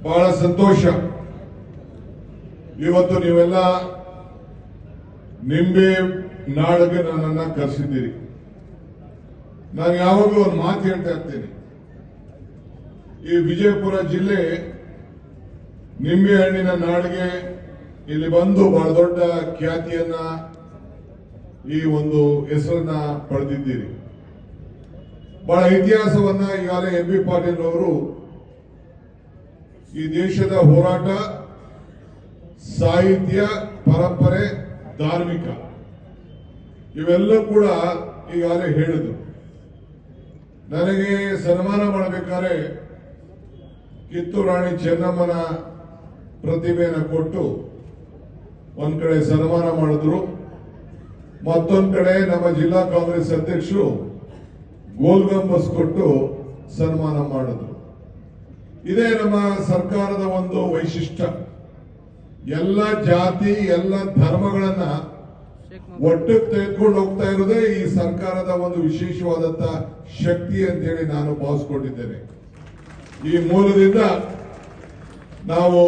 ಬಹಳ ಸಂತೋಷ. ಇವತ್ತು ನೀವೆಲ್ಲ ನಿಂಬೆ ನಾಡಿಗೆ ನನ್ನನ್ನ ಕರೆಸಿದ್ದೀರಿ. ನಾನು ಯಾವಾಗಲೂ ಒಂದು ಮಾತು ಹೇಳ್ತಾ ಇರ್ತೀನಿ, ಈ ವಿಜಯಪುರ ಜಿಲ್ಲೆ ನಿಂಬೆ ಹಣ್ಣಿನ ನಾಡಿಗೆ ಇಲ್ಲಿ ಬಂದು ಬಹಳ ದೊಡ್ಡ ಖ್ಯಾತಿಯನ್ನ, ಈ ಒಂದು ಹೆಸರನ್ನ ಪಡೆದಿದ್ದೀರಿ. ಬಹಳ ಇತಿಹಾಸವನ್ನ ಈಗಾಗಲೇ ಎಂ.ಬಿ. ಪಾಟೀಲ್ ಅವರು ಈ ದೇಶದ ಹೋರಾಟ, ಸಾಹಿತ್ಯ, ಪರಂಪರೆ, ಧಾರ್ಮಿಕ ಇವೆಲ್ಲ ಕೂಡ ಈಗಾಗಲೇ ಹೇಳಿದ್ರು. ನನಗೆ ಸನ್ಮಾನ ಮಾಡಬೇಕಾದ್ರೆ ಕಿತ್ತೂರು ರಾಣಿ ಚೆನ್ನಮ್ಮನ ಪ್ರತಿಮೆಯನ್ನು ಕೊಟ್ಟು ಒಂದ್ ಕಡೆ ಸನ್ಮಾನ ಮಾಡಿದ್ರು, ಮತ್ತೊಂದ್ ಕಡೆ ನಮ್ಮ ಜಿಲ್ಲಾ ಕಾಂಗ್ರೆಸ್ ಅಧ್ಯಕ್ಷರು ಗೋಲ್ ಗಂಬಸ್ ಕೊಟ್ಟು ಸನ್ಮಾನ ಮಾಡಿದ್ರು. ಇದೇ ನಮ್ಮ ಸರ್ಕಾರದ ಒಂದು ವೈಶಿಷ್ಟ್ಯ. ಎಲ್ಲ ಜಾತಿ, ಎಲ್ಲ ಧರ್ಮಗಳನ್ನ ಒಟ್ಟಿಗೆ ತೆಗೆದುಕೊಂಡು ಹೋಗ್ತಾ ಇರೋದೇ ಈ ಸರ್ಕಾರದ ಒಂದು ವಿಶೇಷವಾದಂತ ಶಕ್ತಿ ಅಂತೇಳಿ ನಾನು ಭಾವಿಸ್ಕೊಂಡಿದ್ದೇನೆ. ಈ ಮೂಲದಿಂದ ನಾವು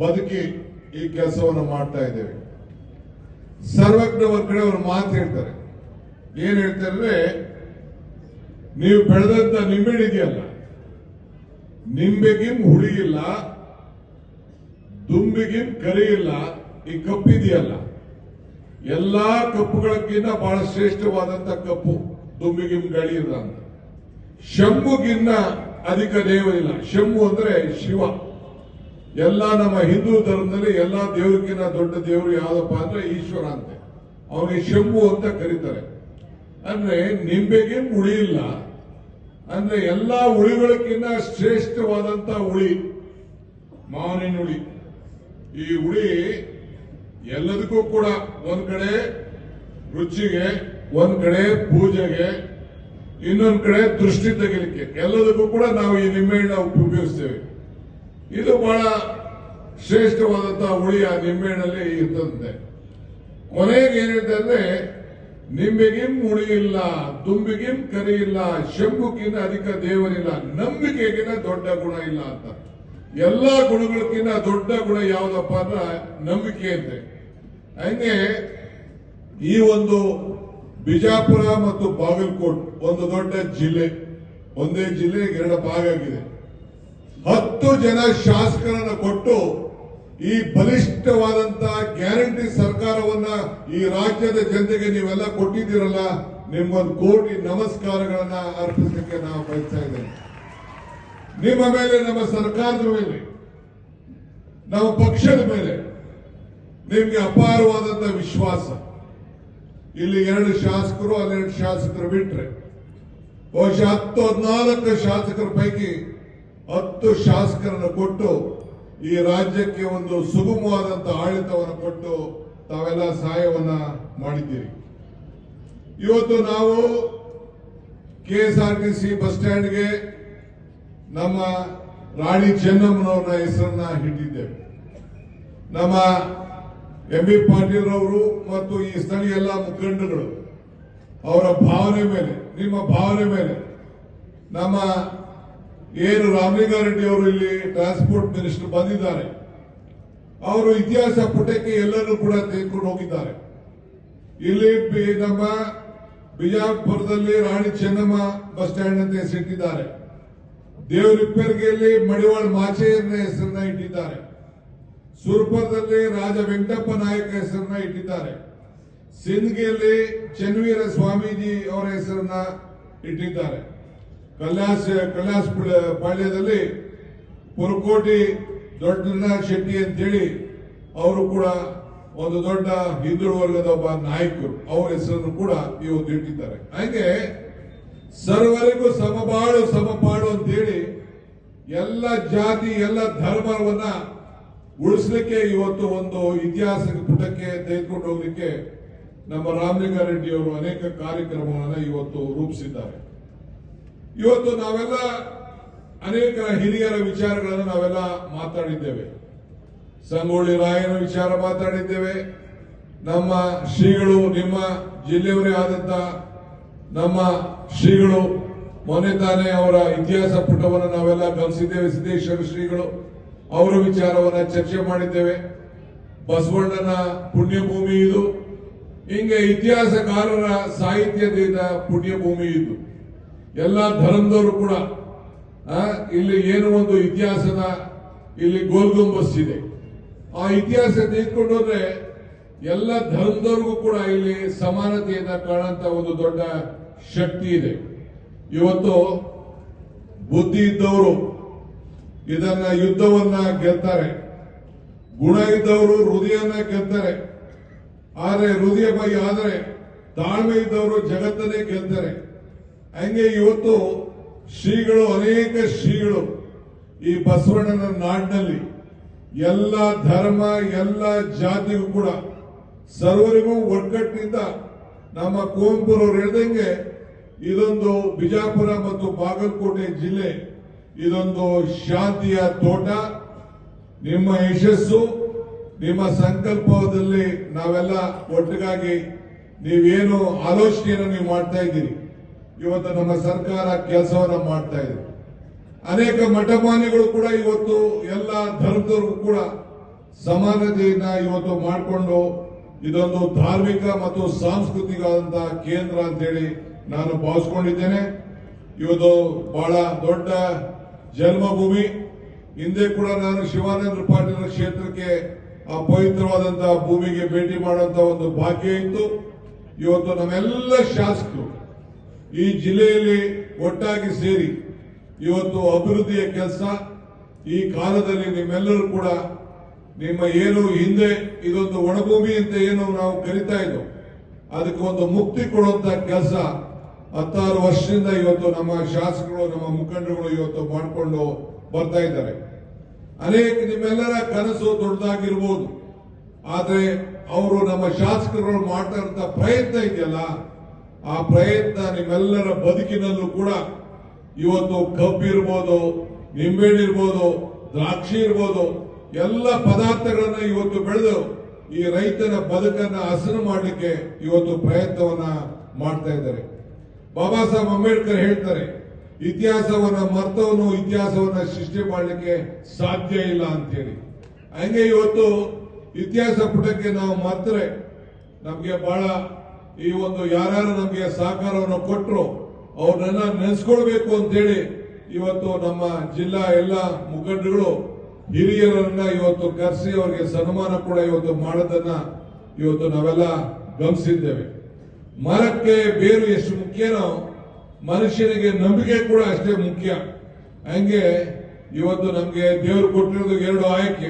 ಬದುಕಿ ಈ ಕೆಲಸವನ್ನು ಮಾಡ್ತಾ ಇದ್ದೇವೆ. ಸರ್ವಜ್ಞ ಒಂದ್ ಕಡೆ ಅವರು ಮಾತು ಹೇಳ್ತಾರೆ. ಏನ್ ಹೇಳ್ತಾರೆ, ನೀವು ಬೆಳೆದಂತ ನಿಂಬೆ ಇದೆಯಲ್ಲ, ನಿಂಬೆಗಿಂ ಹುಳಿ ಇಲ್ಲ, ದುಂಬಿಗಿಂ ಕರಿ ಇಲ್ಲ, ಈ ಕಪ್ಪಿದೆಯಲ್ಲ, ಎಲ್ಲಾ ಕಪ್ಪುಗಳಕ್ಕಿಂತ ಬಹಳ ಶ್ರೇಷ್ಠವಾದಂತ ಕಪ್ಪು ದುಂಬಿಗಿಂ ಗಳಿ ಇಲ್ಲ ಅಂತ. ಶಂಭುಗಿನ್ನ ಅಧಿಕ ದೇವರಿಲ್ಲ. ಶಂಭು ಅಂದ್ರೆ ಶಿವ. ಎಲ್ಲ ನಮ್ಮ ಹಿಂದೂ ಧರ್ಮದಲ್ಲಿ ಎಲ್ಲಾ ದೇವರಿಗಿನ್ನ ದೊಡ್ಡ ದೇವರು ಯಾವ್ದಪ್ಪ ಅಂದ್ರೆ ಈಶ್ವರ ಅಂತೆ. ಅವನಿಗೆ ಶಂಭು ಅಂತ ಕರೀತಾರೆ. ಅಂದ್ರೆ ನಿಂಬೆಗೆ ಹುಳಿ ಇಲ್ಲ ಅಂದ್ರೆ ಎಲ್ಲಾ ಹುಳಿಗಳಕ್ಕಿಂತ ಶ್ರೇಷ್ಠವಾದಂತ ಹುಳಿ ಮಾವಿನ ಹುಳಿ. ಈ ಹುಳಿ ಎಲ್ಲದಕ್ಕೂ ಕೂಡ ಒಂದ್ ಕಡೆ ರುಚಿಗೆ, ಒಂದ್ ಕಡೆ ಪೂಜೆಗೆ, ಇನ್ನೊಂದ್ ಕಡೆ ದೃಷ್ಟಿ ತೆಗಿಲಿಕ್ಕೆ, ಎಲ್ಲದಕ್ಕೂ ಕೂಡ ನಾವು ಈ ನಿಂಬೆಹಣ್ಣ ಉಪಯೋಗಿಸ್ತೇವೆ. ಇದು ಬಹಳ ಶ್ರೇಷ್ಠವಾದಂತಹ ಹುಳಿ ಆ ನಿಂಬೆಹಣ್ಣಲ್ಲಿ ಇರ್ತದಂತೆ. ಕೊನೆಗೆ ಏನ್ ಹೇಳ್ತಾರೆ, ನಿಂಬೆಗಿಂ ಹುಳಿ ಇಲ್ಲ, ದುಂಬಿಗಿಂ ಕರಿ ಇಲ್ಲ, ಶಂಭುಗಿಂತ ಅಧಿಕ ದೇವರಿಲ್ಲ, ನಂಬಿಕೆಗಿಂತ ದೊಡ್ಡ ಗುಣ ಇಲ್ಲ ಅಂತ. ಎಲ್ಲಾ ಗುಣಗಳಕ್ಕಿಂತ ದೊಡ್ಡ ಗುಣ ಯಾವ್ದಪ್ಪ ಅಂದ್ರೆ ನಂಬಿಕೆ ಅಂತೆ. ಹಂಗೆ ಈ ಒಂದು ಬಿಜಾಪುರ ಮತ್ತು ಬಾಗಲಕೋಟ್ ಒಂದು ದೊಡ್ಡ ಜಿಲ್ಲೆ, ಒಂದೇ ಜಿಲ್ಲೆ ಎರಡು ಭಾಗ ಆಗಿದೆ. 10 ಜನ ಶಾಸಕರನ್ನು ಕೊಟ್ಟು ಈ ಬಲಿಷ್ಠವಾದಂತಹ ಗ್ಯಾರಂಟಿ ಸರ್ಕಾರವನ್ನ ಈ ರಾಜ್ಯದ ಜನತೆಗೆ ನೀವೆಲ್ಲ ಕೊಟ್ಟಿದ್ದೀರಲ್ಲ, ನಿಮ್ಗೊಂದು ಕೋಟಿ ನಮಸ್ಕಾರಗಳನ್ನ ಅರ್ಪಿಸಲಿಕ್ಕೆ ನಾವು ಬಯಸ್ತಾ ಇದ್ದೇವೆ. ನಿಮ್ಮ ಮೇಲೆ, ನಮ್ಮ ಸರ್ಕಾರದ ಮೇಲೆ, ನಮ್ಮ ಪಕ್ಷದ ಮೇಲೆ ನಿಮ್ಗೆ ಅಪಾರವಾದಂತಹ ವಿಶ್ವಾಸ. ಇಲ್ಲಿ 2 ಶಾಸಕರು, ಅಲ್ಲಿ 2 ಶಾಸಕರು ಬಿಟ್ರೆ ಬಹುಶಃ 10-14 ಶಾಸಕರ ಪೈಕಿ 10 ಶಾಸಕರನ್ನು ಕೊಟ್ಟು ಈ ರಾಜ್ಯಕ್ಕೆ ಒಂದು ಸುಗಮವಾದಂತಹ ಆಡಳಿತವನ್ನು ಕೊಟ್ಟು ತಾವೆಲ್ಲ ಸಹಾಯವನ್ನ ಮಾಡಿದ್ದೀರಿ. ಇವತ್ತು ನಾವು KSRTC ಬಸ್ ಸ್ಟ್ಯಾಂಡ್ಗೆ ನಮ್ಮ ರಾಣಿ ಚೆನ್ನಮ್ಮನವರ ಹೆಸರನ್ನ ಇಟ್ಟಿದ್ದೇವೆ. ನಮ್ಮ ಎಂ.ಬಿ. ಪಾಟೀಲ್ ಅವರು ಮತ್ತು ಈ ಸ್ಥಳೀಯ ಎಲ್ಲ ಮುಖಂಡಗಳು ಅವರ ಭಾವನೆ ಮೇಲೆ, ನಿಮ್ಮ ಭಾವನೆ ಮೇಲೆ, ನಮ್ಮ ಏನು ರಾಮಲಿಂಗಾರೆಡ್ಡಿ ಅವರು ಇಲ್ಲಿ ಟ್ರಾನ್ಸ್ಪೋರ್ಟ್ ಮಿನಿಸ್ಟರ್ ಬಂದಿದ್ದಾರೆ, ಅವರು ಇತಿಹಾಸ ಪುಟಕ್ಕೆ ಎಲ್ಲರೂ ಕೂಡ ತೆಗೆದುಕೊಂಡು ಹೋಗಿದ್ದಾರೆ. ಇಲ್ಲಿ ನಮ್ಮ ಬಿಜಾಪುರದಲ್ಲಿ ರಾಣಿ ಚೆನ್ನಮ್ಮ ಬಸ್ ಸ್ಟ್ಯಾಂಡ್ ಅಂತ ಹೆಸರಿಟ್ಟಿದ್ದಾರೆ. ದೇವರಿಪ್ಪೆರ್ಗೆಯಲ್ಲಿ ಮಡಿವಾಳ ಮಾಚೆಯನ್ನ ಹೆಸರನ್ನ ಇಟ್ಟಿದ್ದಾರೆ. ಸುರ್ಪುರದಲ್ಲಿ ರಾಜ ವೆಂಕಟಪ್ಪ ನಾಯಕ ಹೆಸರನ್ನ ಇಟ್ಟಿದ್ದಾರೆ. ಸಿಂದಗಿಯಲ್ಲಿ ಚನ್ನವೀರ ಸ್ವಾಮೀಜಿ ಅವರ ಹೆಸರನ್ನ ಇಟ್ಟಿದ್ದಾರೆ. ಕೈಲಾಸ ಪಾಳ್ಯದಲ್ಲಿ ಪುರಕೋಟಿ ದೊಡ್ಡ ಶೆಟ್ಟಿ ಅಂತೇಳಿ ಅವರು ಕೂಡ ಒಂದು ದೊಡ್ಡ ಹಿಂದುಳಿದ ವರ್ಗದ ಒಬ್ಬ ನಾಯಕರು, ಅವರ ಹೆಸರನ್ನು ಕೂಡ ಇವತ್ತು ಇಟ್ಟಿದ್ದಾರೆ. ಹಾಗೆ ಸರ್ವರಿಗೂ ಸಮಬಾಳು ಸಮಪಾಡು ಅಂತೇಳಿ ಎಲ್ಲ ಜಾತಿ, ಎಲ್ಲ ಧರ್ಮವನ್ನ ಉಳಿಸಲಿಕ್ಕೆ ಇವತ್ತು ಒಂದು ಇತಿಹಾಸ ಪುಟಕ್ಕೆ ತೆಗೆದುಕೊಂಡು ಹೋಗ್ಲಿಕ್ಕೆ ನಮ್ಮ ರಾಮಲಿಂಗಾರೆಡ್ಡಿ ಅವರು ಅನೇಕ ಕಾರ್ಯಕ್ರಮಗಳನ್ನು ಇವತ್ತು ರೂಪಿಸಿದ್ದಾರೆ. ಇವತ್ತು ನಾವೆಲ್ಲ ಅನೇಕ ಹಿರಿಯರ ವಿಚಾರಗಳನ್ನು ನಾವೆಲ್ಲ ಮಾತಾಡಿದ್ದೇವೆ. ಸಂಗೊಳ್ಳಿ ರಾಯನ ವಿಚಾರ ಮಾತಾಡಿದ್ದೇವೆ. ನಮ್ಮ ಶ್ರೀಗಳು, ನಿಮ್ಮ ಜಿಲ್ಲೆಯವರೇ ಆದಂತ ನಮ್ಮ ಶ್ರೀಗಳು ಮೊನ್ನೆ ತಾನೇ ಅವರ ಇತಿಹಾಸ ಪುಟವನ್ನು ನಾವೆಲ್ಲ ಗಮನಿಸಿದ್ದೇವೆ. ಸಿದ್ದೇಶ್ವರ ಶ್ರೀಗಳು ಅವರ ವಿಚಾರವನ್ನ ಚರ್ಚೆ ಮಾಡಿದ್ದೇವೆ. ಬಸವಣ್ಣನ ಪುಣ್ಯಭೂಮಿ ಇದು. ಹಿಂಗೆ ಇತಿಹಾಸಕಾರರ ಸಾಹಿತ್ಯದಿಂದ ಪುಣ್ಯಭೂಮಿ ಇದು. ಎಲ್ಲ ಧರ್ಮದವರು ಕೂಡ ಇಲ್ಲಿ ಏನು ಒಂದು ಇತಿಹಾಸದ ಇಲ್ಲಿ ಗೋಲ್ಗುಂಬಸ್ ಇದೆ. ಆ ಇತಿಹಾಸ ತೆಗೆದುಕೊಂಡು ಹೋದ್ರೆ ಎಲ್ಲ ಧರ್ಮದವ್ರಿಗೂ ಕೂಡ ಇಲ್ಲಿ ಸಮಾನತೆಯನ್ನ ಕಾಣುವಂತ ಒಂದು ದೊಡ್ಡ ಶಕ್ತಿ ಇದೆ. ಇವತ್ತು ಬುದ್ಧಿ ಇದ್ದವರು ಇದನ್ನ ಯುದ್ಧವನ್ನ ಗೆಲ್ತಾರೆ, ಗುಣ ಇದ್ದವರು ಹೃದಯನ ಗೆಲ್ತಾರೆ. ಆದ್ರೆ ಹೃದಯ ಬೈ ಆದರೆ ತಾಳ್ಮೆ ಇದ್ದವರು ಜಗತ್ತನ್ನೇ ಗೆಲ್ತಾರೆ. ಹಂಗೆ ಇವತ್ತು ಶ್ರೀಗಳು, ಅನೇಕ ಶ್ರೀಗಳು ಈ ಬಸವಣ್ಣನ ನಾಡಿನಲ್ಲಿ ಎಲ್ಲ ಧರ್ಮ ಎಲ್ಲ ಜಾತಿಗೂ ಕೂಡ ಸರ್ವರಿಗೂ ಒಗ್ಗಟ್ಟಿನಿಂದ ನಮ್ಮ ಕುವೆಂಪುರವರು ಹೇಳಿದಂಗೆ ಇದೊಂದು ಬಿಜಾಪುರ ಮತ್ತು ಬಾಗಲಕೋಟೆ ಜಿಲ್ಲೆ ಇದೊಂದು ಶಾಂತಿಯ ತೋಟ. ನಿಮ್ಮ ಯಶಸ್ಸು ನಿಮ್ಮ ಸಂಕಲ್ಪದಲ್ಲಿ ನಾವೆಲ್ಲ ಒಟ್ಟಿಗಾಗಿ ನೀವೇನು ಆಲೋಚನೆಯನ್ನು ನೀವು ಮಾಡ್ತಾ ಇದ್ದೀರಿ. ಇವತ್ತು ನಮ್ಮ ಸರ್ಕಾರ ಕೆಲಸವನ್ನ ಮಾಡ್ತಾ ಇದೆ. ಅನೇಕ ಮಠಮಾನ್ಯಗಳು ಕೂಡ ಇವತ್ತು ಎಲ್ಲ ಧರ್ಮದವ್ರಿಗೂ ಕೂಡ ಸಮಾನತೆಯನ್ನ ಇವತ್ತು ಮಾಡಿಕೊಂಡು ಇದೊಂದು ಧಾರ್ಮಿಕ ಮತ್ತು ಸಾಂಸ್ಕೃತಿಕ ಕೇಂದ್ರ ಅಂತೇಳಿ ನಾನು ಭಾವಿಸ್ಕೊಂಡಿದ್ದೇನೆ. ಇವತ್ತು ಬಹಳ ದೊಡ್ಡ ಜನ್ಮಭೂಮಿ. ಹಿಂದೆ ಕೂಡ ನಾನು ಶಿವಾನಂದ ಪಾಟೀಲ್ ಕ್ಷೇತ್ರಕ್ಕೆ ಆ ಪವಿತ್ರವಾದಂತಹ ಭೂಮಿಗೆ ಭೇಟಿ ಮಾಡುವಂತ ಒಂದು ಭಾಗ್ಯ ಇತ್ತು. ಇವತ್ತು ನಮ್ಮೆಲ್ಲ ಶಾಸಕರು ಈ ಜಿಲ್ಲೆಯಲ್ಲಿ ಒಟ್ಟಾಗಿ ಸೇರಿ ಇವತ್ತು ಅಭಿವೃದ್ಧಿಯ ಕೆಲಸ ಈ ಕಾಲದಲ್ಲಿ ನಿಮ್ಮೆಲ್ಲರೂ ಕೂಡ ನಿಮ್ಮ ಏನು ಹಿಂದೆ ಇದೊಂದು ಒಣಭೂಮಿ ಅಂತ ಏನು ನಾವು ಕರಿತಾ ಇದ್ದೋ ಅದಕ್ಕೆ ಒಂದು ಮುಕ್ತಿ ಕೊಡುವಂತ ಕೆಲಸ 16 ವರ್ಷದಿಂದ ಇವತ್ತು ನಮ್ಮ ಶಾಸಕರು ನಮ್ಮ ಮುಖಂಡರುಗಳು ಇವತ್ತು ಮಾಡಿಕೊಂಡು ಬರ್ತಾ ಇದ್ದಾರೆ. ಅನೇಕ ನಿಮ್ಮೆಲ್ಲರ ಕನಸು ದೊಡ್ಡದಾಗಿರ್ಬೋದು, ಆದ್ರೆ ಅವರು ನಮ್ಮ ಶಾಸಕರು ಮಾಡ್ತಾ ಇರುವಂತ ಪ್ರಯತ್ನ ಇದೆಯಲ್ಲ, ಆ ಪ್ರಯತ್ನ ನಿಮ್ಮೆಲ್ಲರ ಬದುಕಿನಲ್ಲೂ ಕೂಡ ಇವತ್ತು ಕಬ್ಬು ಇರ್ಬೋದು, ನಿಂಬೆಹಣ್ಣು ಇರ್ಬೋದು, ದ್ರಾಕ್ಷಿ ಇರ್ಬೋದು, ಎಲ್ಲ ಪದಾರ್ಥಗಳನ್ನ ಇವತ್ತು ಬೆಳೆದು ಈ ರೈತನ ಬದುಕನ್ನ ಹಸನು ಮಾಡಲಿಕ್ಕೆ ಇವತ್ತು ಪ್ರಯತ್ನವನ್ನ ಮಾಡ್ತಾ ಇದ್ದಾರೆ. ಬಾಬಾ ಸಾಹೇಬ್ ಅಂಬೇಡ್ಕರ್ ಹೇಳ್ತಾರೆ, ಇತಿಹಾಸವನ್ನ ಮರ್ತವನು ಇತಿಹಾಸವನ್ನ ಸೃಷ್ಟಿ ಮಾಡಲಿಕ್ಕೆ ಸಾಧ್ಯ ಇಲ್ಲ ಅಂತೇಳಿ. ಹಂಗೆ ಇವತ್ತು ಇತಿಹಾಸ ಪುಟಕ್ಕೆ ನಾವು ಮರ್ತರೆ ನಮ್ಗೆ ಬಹಳ ಈ ಒಂದು ಯಾರ್ಯಾರು ನಮ್ಗೆ ಸಹಕಾರವನ್ನು ಕೊಟ್ಟರು ಅವ್ರನ್ನೆಲ್ಲ ನೆನೆಸ್ಕೊಳ್ಬೇಕು ಅಂತೇಳಿ ಇವತ್ತು ನಮ್ಮ ಜಿಲ್ಲಾ ಎಲ್ಲ ಮುಖಂಡರುಗಳು ಹಿರಿಯರನ್ನ ಇವತ್ತು ಕರೆಸಿ ಅವರಿಗೆ ಸನ್ಮಾನ ಕೂಡ ಇವತ್ತು ಮಾಡೋದನ್ನ ಇವತ್ತು ನಾವೆಲ್ಲ ಗಮನಿಸಿದ್ದೇವೆ. ಮರಕ್ಕೆ ಬೇರು ಎಷ್ಟು ಮುಖ್ಯನೋ ಮನುಷ್ಯನಿಗೆ ನಂಬಿಕೆ ಕೂಡ ಅಷ್ಟೇ ಮುಖ್ಯ. ಹಂಗೆ ಇವತ್ತು ನಮ್ಗೆ ದೇವರು ಕೊಟ್ಟಿರೋದು 2 ಆಯ್ಕೆ,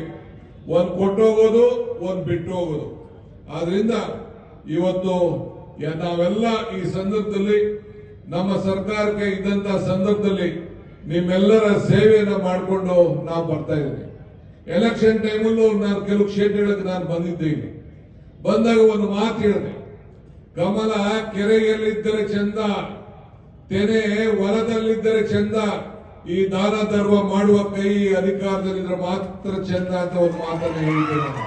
ಒಂದು ಕೊಟ್ಟು ಹೋಗೋದು, ಒಂದು ಬಿಟ್ಟು ಹೋಗೋದು. ಆದ್ರಿಂದ ಇವತ್ತು ನಾವೆಲ್ಲ ಈ ಸಂದರ್ಭದಲ್ಲಿ ನಮ್ಮ ಸರ್ಕಾರಕ್ಕೆ ಇದ್ದಂತ ಸಂದರ್ಭದಲ್ಲಿ ನಿಮ್ಮೆಲ್ಲರ ಸೇವೆಯನ್ನ ಮಾಡಿಕೊಂಡು ನಾವು ಬರ್ತಾ ಇದ್ದೀನಿ. ಎಲೆಕ್ಷನ್ ಟೈಮಲ್ಲೂ ನಾನು ಕೆಲವು ಕ್ಷೇತ್ರಗಳಿಗೆ ನಾನು ಬಂದಿದ್ದೇನೆ. ಬಂದಾಗ ಒಂದು ಮಾತು ಹೇಳಿದೆ, ಕಮಲ ಕೆರೆಯಲ್ಲಿದ್ದರೆ ಚಂದ, ತೆನೆ ಹೊಲದಲ್ಲಿದ್ದರೆ ಚಂದ, ಈ ದಾನ ಧರ್ಮ ಮಾಡುವ ಕೈ ಅಧಿಕಾರದಲ್ಲಿದ್ರೆ ಮಾತ್ರ ಚಂದ ಅಂತ ಒಂದು ಮಾತನ್ನು ಹೇಳಿದ್ದೇನೆ.